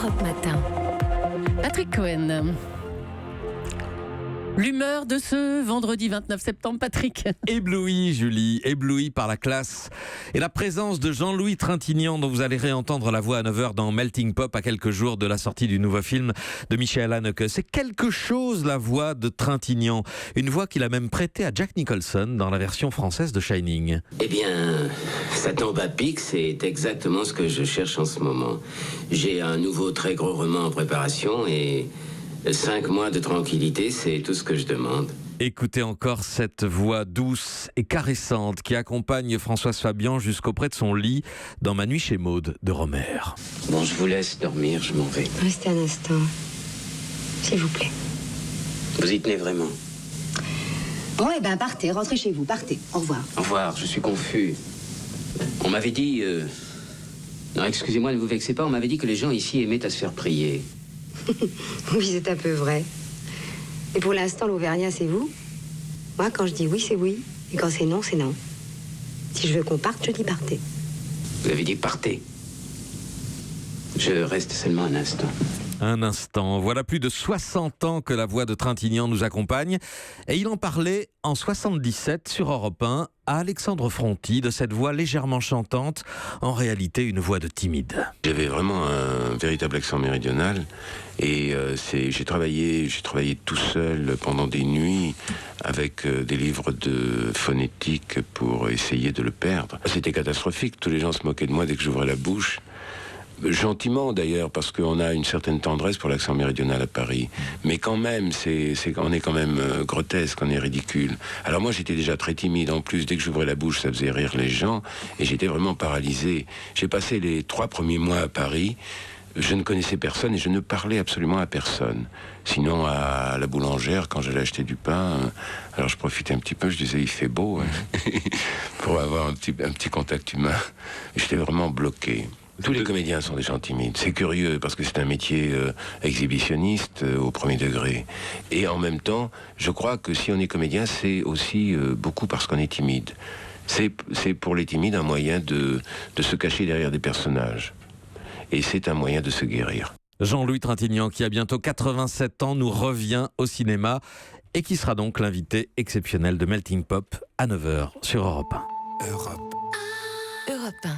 Europe Matin. Patrick Cohen. L'humeur de ce vendredi 29 septembre, Patrick. Ébloui, Julie, ébloui par la classe et la présence de Jean-Louis Trintignant, dont vous allez réentendre la voix à 9h dans Melting Pop, à quelques jours de la sortie du nouveau film de Michael Haneke. C'est quelque chose, la voix de Trintignant, une voix qu'il a même prêtée à Jack Nicholson dans la version française de Shining. Eh bien, ça tombe à pic, c'est exactement ce que je cherche en ce moment. J'ai un nouveau très gros roman en préparation et 5 mois de tranquillité, c'est tout ce que je demande. Écoutez encore cette voix douce et caressante qui accompagne Françoise Fabian jusqu'auprès de son lit dans Ma nuit chez Maud de Romer. Bon, je vous laisse dormir, je m'en vais. Restez un instant, s'il vous plaît. Vous y tenez vraiment? Bon, eh ben, partez, rentrez chez vous, partez. Au revoir. Au revoir, je suis confus. On m'avait dit... Non, excusez-moi, ne vous vexez pas, on m'avait dit que les gens ici aimaient à se faire prier. Oui, c'est un peu vrai. Et pour l'instant, l'Auvergnat, c'est vous. Moi, quand je dis oui, c'est oui. Et quand c'est non, c'est non. Si je veux qu'on parte, je dis partez. Vous avez dit partez. Je reste seulement un instant. Un instant. Voilà plus de 60 ans que la voix de Trintignant nous accompagne. Et il en parlait en 77 sur Europe 1 à Alexandre Fronty de cette voix légèrement chantante, en réalité une voix de timide. J'avais vraiment un véritable accent méridional et j'ai travaillé tout seul pendant des nuits avec des livres de phonétique pour essayer de le perdre. C'était catastrophique, tous les gens se moquaient de moi dès que j'ouvrais la bouche. Gentiment d'ailleurs, parce qu'on a une certaine tendresse pour l'accent méridional à Paris. Mais quand même, on est quand même grotesque, on est ridicule. Alors moi j'étais déjà très timide, en plus dès que j'ouvrais la bouche ça faisait rire les gens, et j'étais vraiment paralysé. J'ai passé les 3 premiers mois à Paris, je ne connaissais personne et je ne parlais absolument à personne. Sinon à la boulangère, quand j'allais acheter du pain, alors je profitais un petit peu, je disais il fait beau, hein, pour avoir un petit contact humain. J'étais vraiment bloqué. Tous les comédiens sont des gens timides. C'est curieux parce que c'est un métier exhibitionniste au premier degré. Et en même temps, je crois que si on est comédien, c'est aussi beaucoup parce qu'on est timide. C'est pour les timides un moyen de se cacher derrière des personnages. Et c'est un moyen de se guérir. Jean-Louis Trintignant, qui a bientôt 87 ans, nous revient au cinéma et qui sera donc l'invité exceptionnel de Melting Pop à 9h sur Europe 1. Europe 1.